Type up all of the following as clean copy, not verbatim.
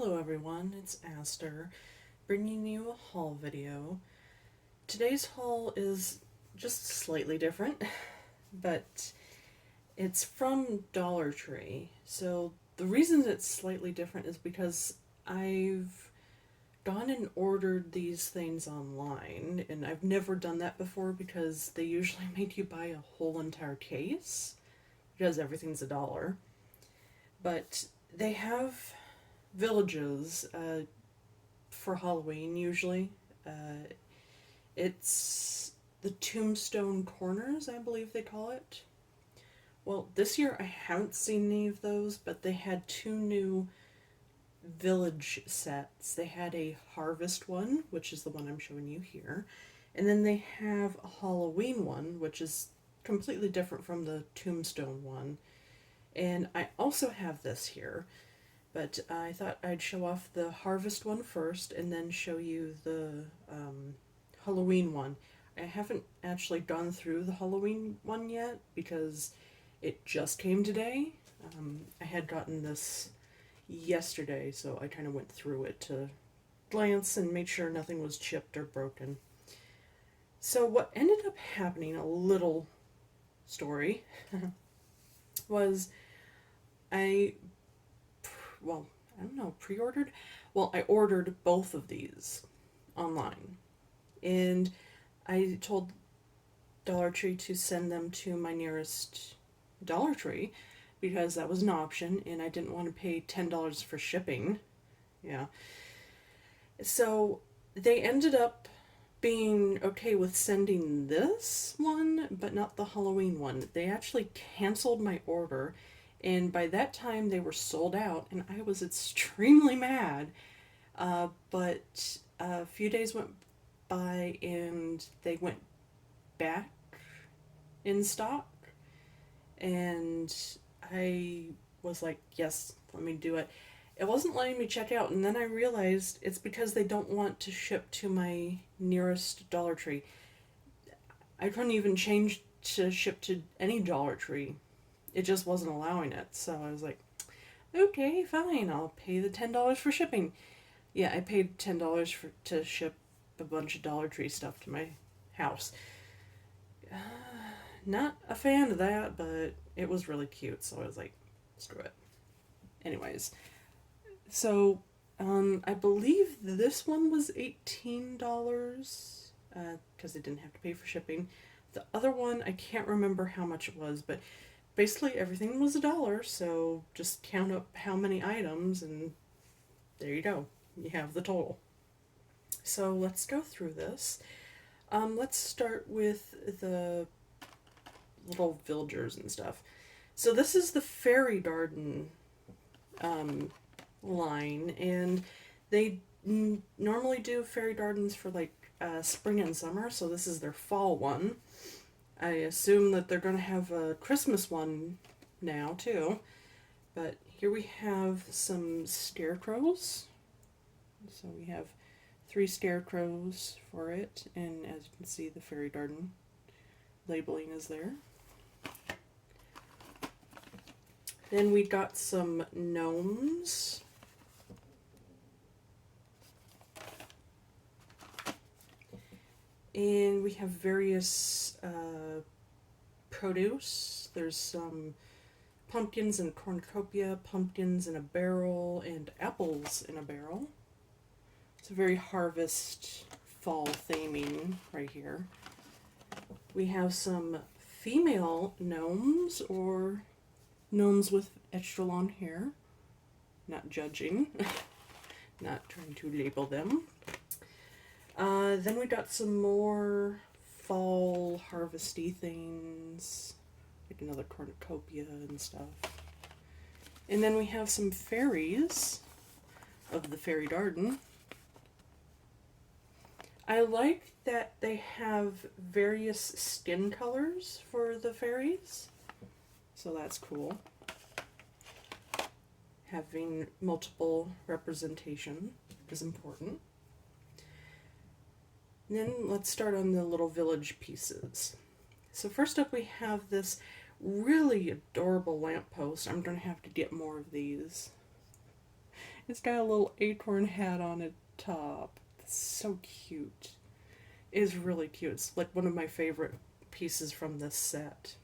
Hello everyone, it's Aster, bringing you a haul video. Today's haul is just slightly different, but it's from Dollar Tree. So the reason it's slightly different is because I've gone and ordered these things online, and I've never done that before because they usually make you buy a whole entire case because everything's $1. But they have villages for Halloween usually. Uh, it's the Tombstone Corners, I believe they call it. Well, this year I haven't seen any of those, but they had two new village sets. They had a harvest one, which is the one I'm showing you here, and then they have a Halloween one, which is completely different from the Tombstone one. And I also have this here, but I thought I'd show off the harvest one first and then show you the Halloween one. I haven't actually gone through the Halloween one yet because it just came today. I had gotten this yesterday, so I kind of went through it to glance and make sure nothing was chipped or broken. So what ended up happening, a little story, was I, well, I don't know, pre-ordered? Well, I ordered both of these online. And I told Dollar Tree to send them to my nearest Dollar Tree because that was an option and I didn't want to pay $10 for shipping. Yeah. So they ended up being okay with sending this one, but not the Halloween one. They actually canceled my order, and by that time they were sold out, and I was extremely mad. But a few days went by, and they went back in stock, and I was like, yes, let me do it. It wasn't letting me check out, and then I realized it's because they don't want to ship to my nearest Dollar Tree. I couldn't even change to ship to any Dollar Tree. It just wasn't allowing it. So I was like, okay, fine, I'll pay the $10 for shipping. Yeah, I paid $10 to ship a bunch of Dollar Tree stuff to my house. Not a fan of that, but it was really cute, so I was like, screw it. Anyways, so I believe this one was $18 because they didn't have to pay for shipping. The other one, I can't remember how much it was, but basically everything was $1, so just count up how many items, and there you go. You have the total. So let's go through this. Let's start with the little villagers and stuff. So this is the Fairy Garden line, and they normally do fairy gardens for like spring and summer, so this is their fall one. I assume that they're going to have a Christmas one now too, but here we have some scarecrows. So we have 3 scarecrows for it, and as you can see, the fairy garden labeling is there. Then we got some gnomes. And we have various produce. There's some pumpkins and cornucopia, pumpkins in a barrel, and apples in a barrel. It's a very harvest fall theming right here. We have some female gnomes, or gnomes with extra long hair. Not judging. Not trying to label them. Then we got some more fall harvesty things, like another cornucopia and stuff. And then we have some fairies of the fairy garden. I like that they have various skin colors for the fairies, so that's cool. Having multiple representation is important. Then let's start on the little village pieces. So first up we have this really adorable lamppost. I'm going to have to get more of these. It's got a little acorn hat on its top. It's so cute. It is really cute. It's like one of my favorite pieces from this set.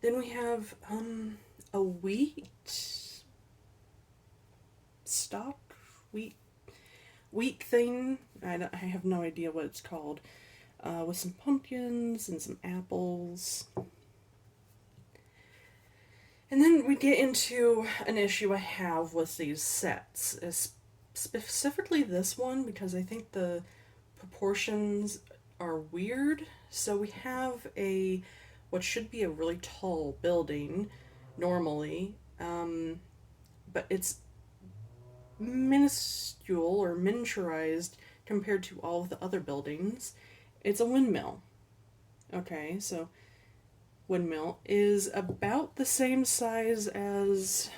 Then we have a wheat stock wheat thing. I have no idea what it's called. With some pumpkins and some apples. And then we get into an issue I have with these sets, specifically this one, because I think the proportions are weird. So we have what should be a really tall building normally, but it's minuscule or miniaturized compared to all of the other buildings. It's a windmill. Okay, so windmill is about the same size as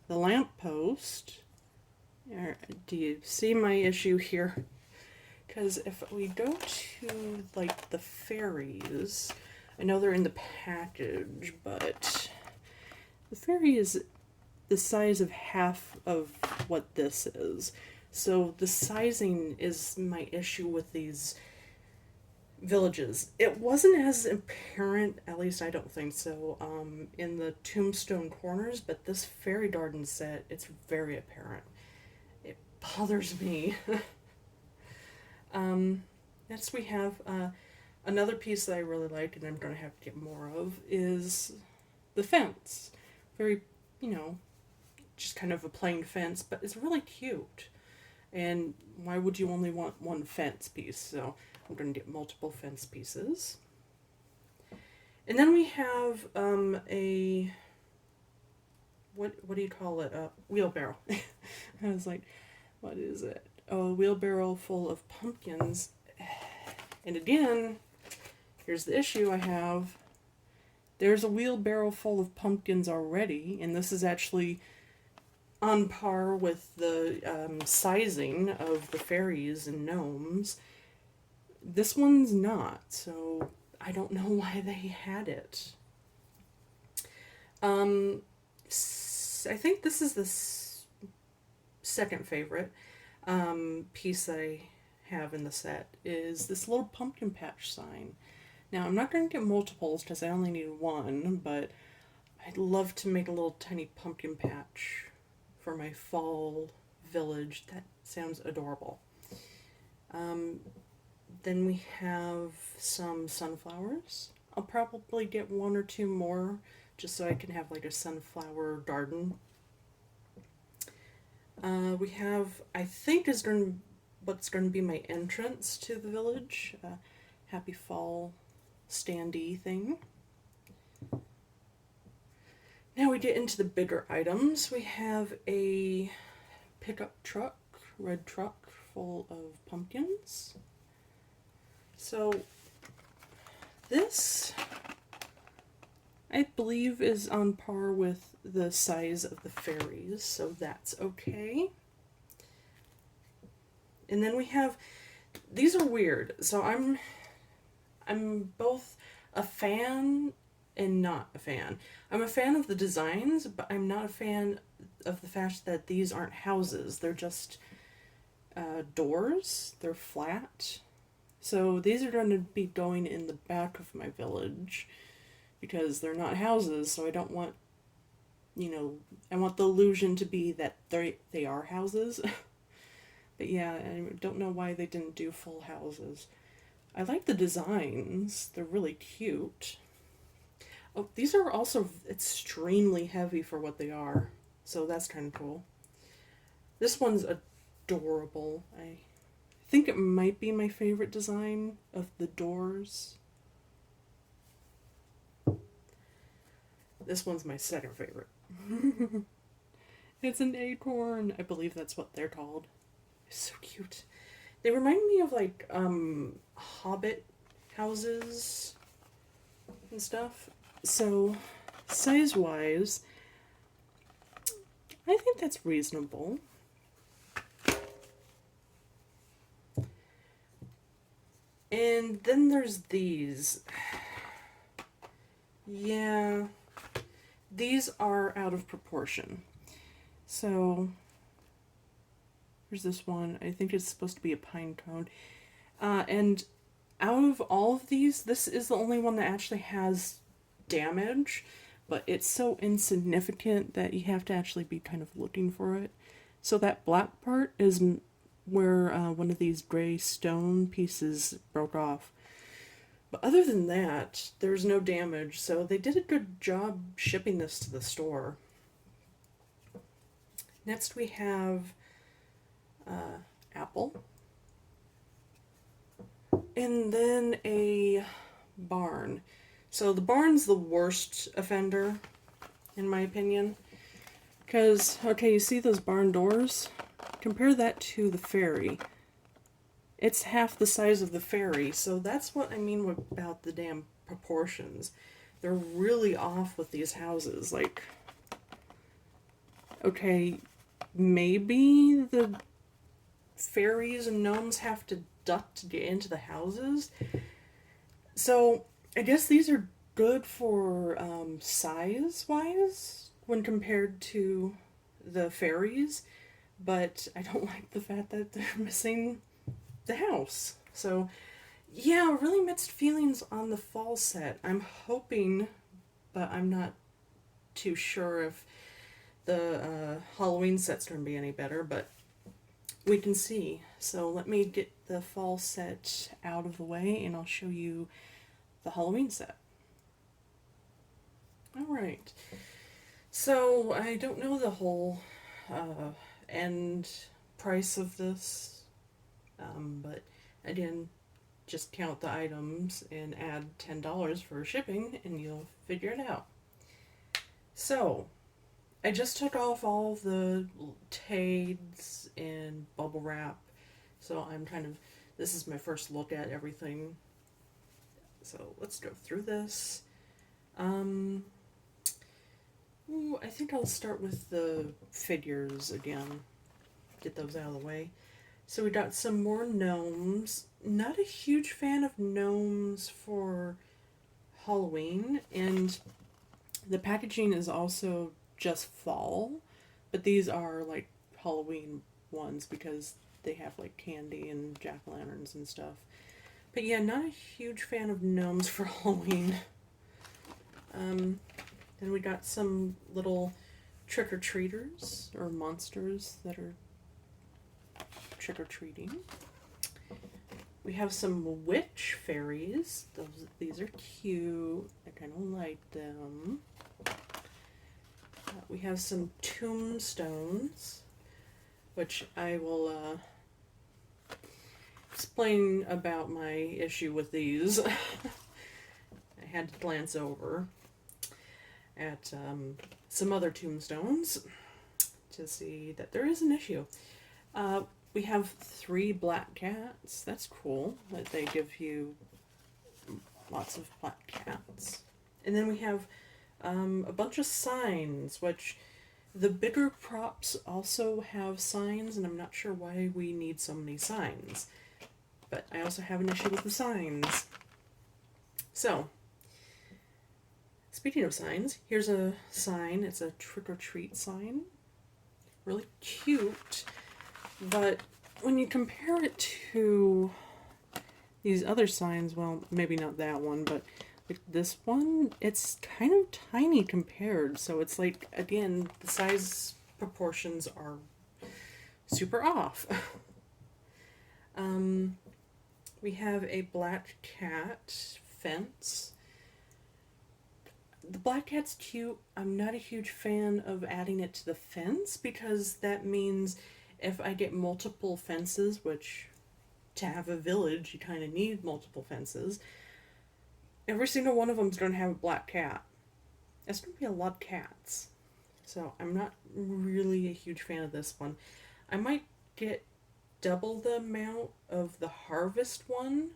the lamppost. Do you see my issue here? Because if we go to like the fairies, I know they're in the package, but the fairy is the size of half of what this is. So the sizing is my issue with these villages. It wasn't as apparent, at least I don't think so, in the Tombstone Corners, but this Fairy Garden set, it's very apparent. It bothers me. Next we have another piece that I really like, and I'm going to have to get more of, is the fence. Very, just kind of a plain fence, but it's really cute. And why would you only want one fence piece? So I'm going to get multiple fence pieces. And then we have a, what do you call it? Wheelbarrow. I was like, what is it? Oh, a wheelbarrow full of pumpkins. And again, here's the issue I have. There's a wheelbarrow full of pumpkins already, and this is actually on par with the sizing of the fairies and gnomes. This one's not, so I don't know why they had it. I think this is the second favorite piece that I have in the set is this little pumpkin patch sign. Now, I'm not going to get multiples because I only need one, but I'd love to make a little tiny pumpkin patch for my fall village. That sounds adorable. Then we have some sunflowers. I'll probably get one or two more just so I can have like a sunflower garden. We have, I think what's going to be my entrance to the village. Happy Fall standee thing. Now we get into the bigger items. We have a pickup truck, red truck full of pumpkins. So this, I believe, is on par with the size of the fairies, so that's okay. And then we have, these are weird. So I'm both a fan and not a fan. I'm a fan of the designs, but I'm not a fan of the fact that these aren't houses. They're just doors. They're flat. So these are going to be going in the back of my village because they're not houses, so I don't want, I want the illusion to be that they are houses. But yeah, I don't know why they didn't do full houses. I like the designs. They're really cute. Oh, these are also extremely heavy for what they are, so that's kind of cool. This one's adorable. I think it might be my favorite design of the doors. This one's my second favorite. It's an acorn. I believe that's what they're called. It's so cute. They remind me of like Hobbit houses and stuff. So size-wise, I think that's reasonable. And then there's these. Yeah, these are out of proportion. So here's this one. I think it's supposed to be a pine cone. And out of all of these, this is the only one that actually has damage, but it's so insignificant that you have to actually be kind of looking for it. So that black part is where one of these gray stone pieces broke off. But other than that, there's no damage, so they did a good job shipping this to the store. Next we have apple. And then a barn. So the barn's the worst offender, in my opinion. Because, okay, you see those barn doors? Compare that to the ferry. It's half the size of the ferry, so that's what I mean about the damn proportions. They're really off with these houses. Like, okay, maybe the fairies and gnomes have to duck to get into the houses. So, I guess these are good for size-wise when compared to the fairies, but I don't like the fact that they're missing the house. So, yeah, really mixed feelings on the fall set. I'm hoping, but I'm not too sure if the Halloween set's going to be any better, but we can see. So let me get the fall set out of the way and I'll show you the Halloween set. Alright, so I don't know the whole end price of this, but again, just count the items and add $10 for shipping and you'll figure it out. So, I just took off all of the tags and bubble wrap, so this is my first look at everything. So let's go through this. I think I'll start with the figures again. Get those out of the way. So we got some more gnomes. Not a huge fan of gnomes for Halloween, and the packaging is also just fall, but these are like Halloween ones because they have like candy and jack-o'-lanterns and stuff. But yeah, not a huge fan of gnomes for Halloween. Then we got some little trick-or-treaters, or monsters that are trick-or-treating. We have some witch fairies. These are cute. I kind of like them. We have some tombstones, which I will explain about my issue with these. I had to glance over at some other tombstones to see that there is an issue. We have 3 black cats. That's cool that they give you lots of black cats. And then we have a bunch of signs, which the bigger props also have signs, and I'm not sure why we need so many signs. But I also have an issue with the signs. So, speaking of signs, here's a sign. It's a trick-or-treat sign. Really cute. But when you compare it to these other signs, well, maybe not that one, but like this one, it's kind of tiny compared. So it's like, again, the size proportions are super off. We have a black cat fence. The black cat's cute. I'm not a huge fan of adding it to the fence because that means if I get multiple fences, which to have a village you kind of need multiple fences, every single one of them is going to have a black cat. That's going to be a lot of cats. So I'm not really a huge fan of this one. I might get double the amount of the harvest one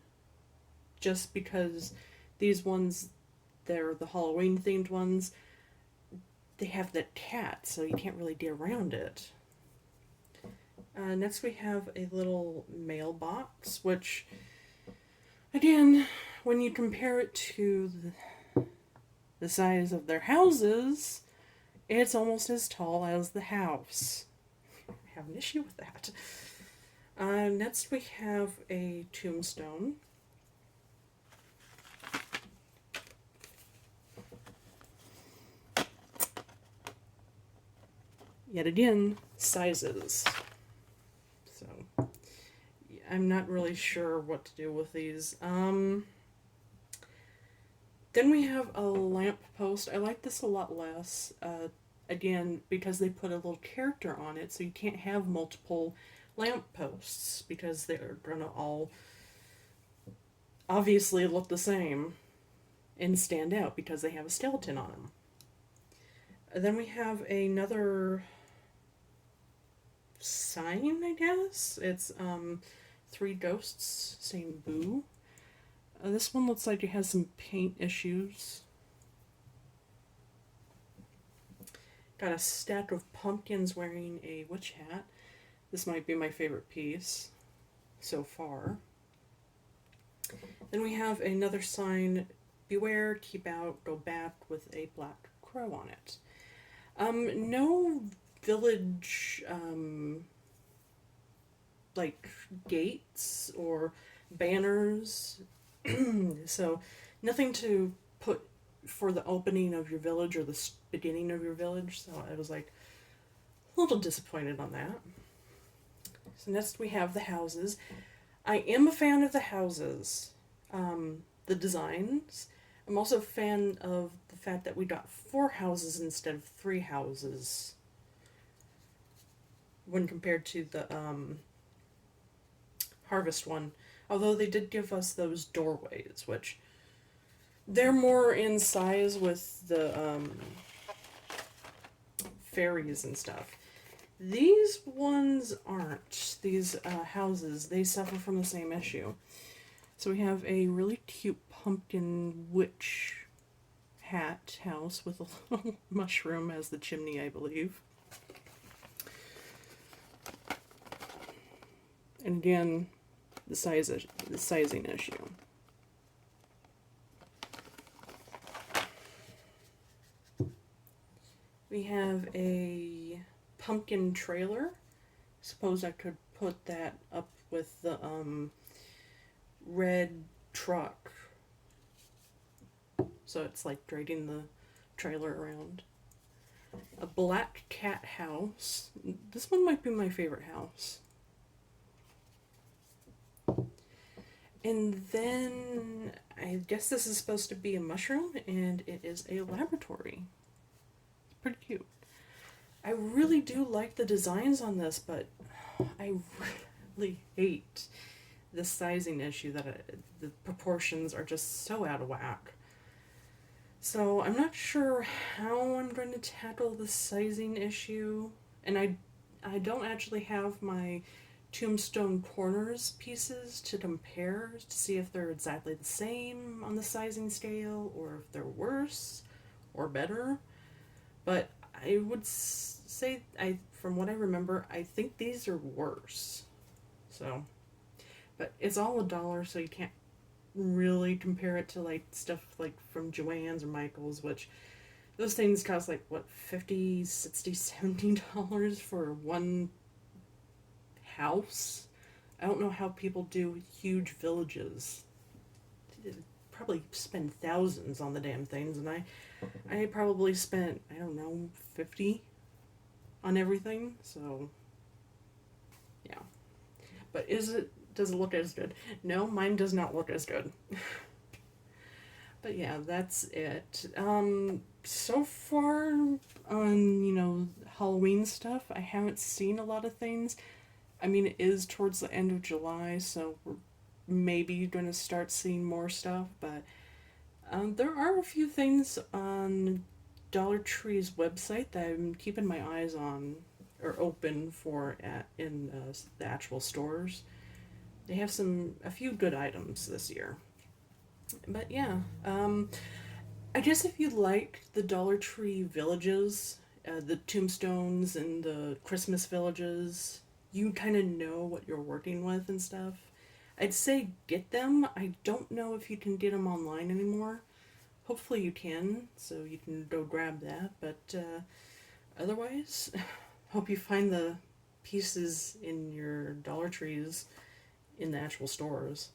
just because these ones, they're the Halloween themed ones, they have the cat, so you can't really get around it. Next we have a little mailbox, which, again, when you compare it to the size of their houses, It's almost as tall as the house. I have an issue with that. Next we have a tombstone. Yet again, sizes. So, I'm not really sure what to do with these. Then we have a lamp post. I like this a lot less. Again, because they put a little character on it, so you can't have multiple lamp posts because they're gonna all obviously look the same and stand out because they have a skeleton on them. Then we have another sign, I guess. It's three ghosts saying boo. This one looks like it has some paint issues. Got a stack of pumpkins wearing a witch hat. This might be my favorite piece so far. Then we have another sign, beware, keep out, go back, with a black crow on it. No village, like gates or banners. So nothing to put for the opening of your village or the beginning of your village. So I was like a little disappointed on that. So next we have the houses. I am a fan of the houses, the designs. I'm also a fan of the fact that we got 4 houses instead of 3 houses when compared to the Harvest one. Although they did give us those doorways, which they're more in size with the fairies and stuff. These ones aren't. These houses, they suffer from the same issue. So we have a really cute pumpkin witch hat house with a little mushroom as the chimney, I believe. And again, the sizing issue. We have a pumpkin trailer. Suppose I could put that up with the red truck. So it's like dragging the trailer around. A black cat house. This one might be my favorite house. And then I guess this is supposed to be a mushroom, and it is a laboratory. It's pretty cute. I really do like the designs on this, but I really hate the sizing issue that the proportions are just so out of whack. So I'm not sure how I'm going to tackle the sizing issue, and I don't actually have my tombstone corners pieces to compare to see if they're exactly the same on the sizing scale or if they're worse or better. But I would say, from what I remember, I think these are worse. So, but it's all $1, so you can't really compare it to like stuff like from Joann's or Michael's, which those things cost like what, $50, $60, $70 for one house. I don't know how people do huge villages. They probably spend thousands on the damn things, and I probably spent, I don't know, 50 on everything. So yeah. But does it look as good? No, mine does not look as good. But yeah, that's it. So far on, Halloween stuff, I haven't seen a lot of things. I mean, it is towards the end of July, so we're maybe going to start seeing more stuff, but there are a few things on Dollar Tree's website that I'm keeping my eyes on, or open for in the actual stores. They have a few good items this year. But yeah, I guess if you like the Dollar Tree villages, the tombstones and the Christmas villages, you kind of know what you're working with and stuff. I'd say get them. I don't know if you can get them online anymore. Hopefully you can, so you can go grab that. But otherwise, hope you find the pieces in your Dollar Trees in the actual stores.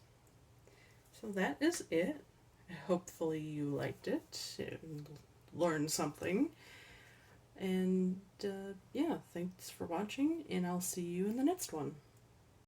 So that is it. Hopefully you liked it and learned something. And yeah, thanks for watching, and I'll see you in the next one.